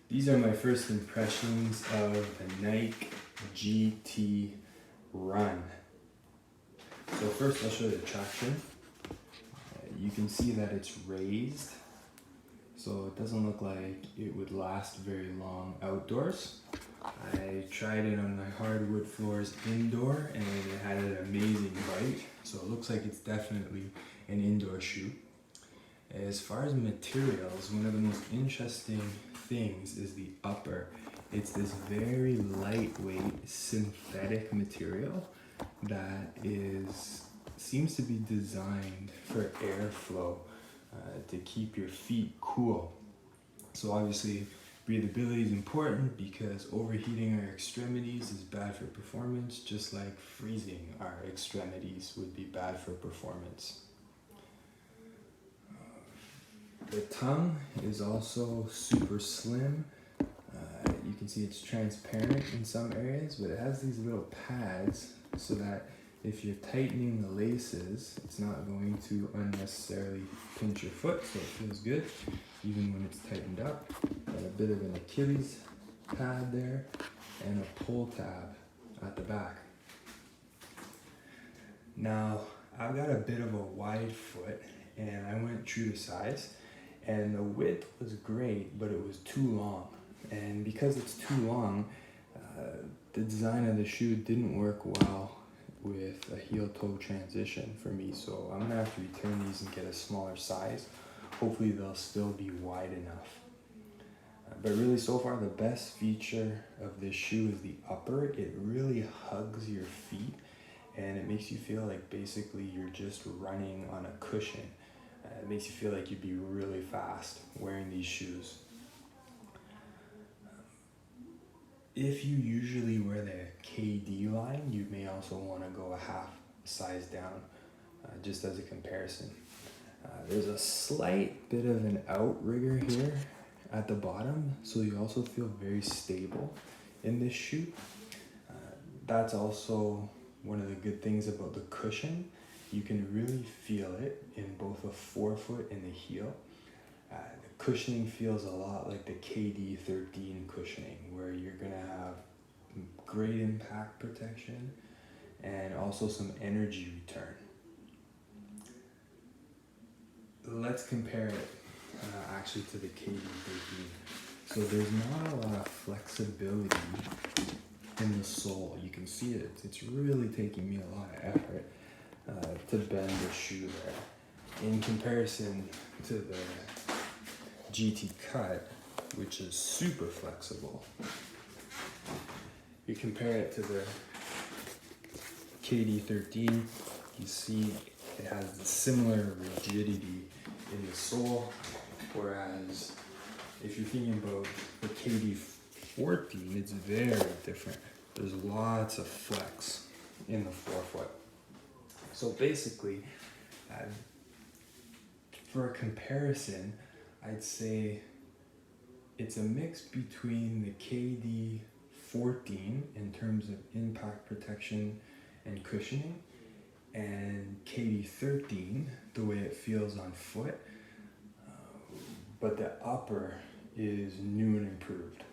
These are my first impressions of the Nike GT Run. So first I'll show you the traction. You can see that it's raised, so it doesn't look like it would last very long outdoors. I tried it on my hardwood floors indoor and it had an amazing bite, so it looks like it's definitely an indoor shoe. As far as materials, one of the most interesting things is the upper. It's this very lightweight synthetic material that seems to be designed for airflow to keep your feet cool. So obviously breathability is important because overheating our extremities is bad for performance, just like freezing our extremities would be bad for performance. The tongue is also super slim. You can see it's transparent in some areas, but it has these little pads so that if you're tightening the laces, it's not going to unnecessarily pinch your foot, so it feels good even when it's tightened up. Got a bit of an Achilles pad there and a pull tab at the back. Now, I've got a bit of a wide foot and I went true to size, and the width was great, but it was too long. And because it's too long, the design of the shoe didn't work well with a heel-toe transition for me, so I'm gonna have to return these and get a smaller size. Hopefully they'll still be wide enough. But really, so far, the best feature of this shoe is the upper. It really hugs your feet and it makes you feel like basically you're just running on a cushion. It makes you feel like you'd be really fast wearing these shoes. If you usually wear the KD line, you may also want to go a half size down, just as a comparison. There's a slight bit of an outrigger here at the bottom, so you also feel very stable in this shoe. That's also one of the good things about the cushion. You can really feel it in both the forefoot and the heel. The cushioning feels a lot like the KD13 cushioning, where you're gonna have great impact protection and also some energy return. Let's compare it actually to the KD13. So there's not a lot of flexibility in the sole. You can see it. It's really taking me a lot of effort to bend the shoe there. In comparison to the GT Cut, which is super flexible, you compare it to the KD13, you see it has the similar rigidity in the sole, whereas if you're thinking about the KD14, it's very different. There's lots of flex in the forefoot. So basically, for a comparison, I'd say it's a mix between the KD14 in terms of impact protection and cushioning, and KD13, the way it feels on foot, but the upper is new and improved.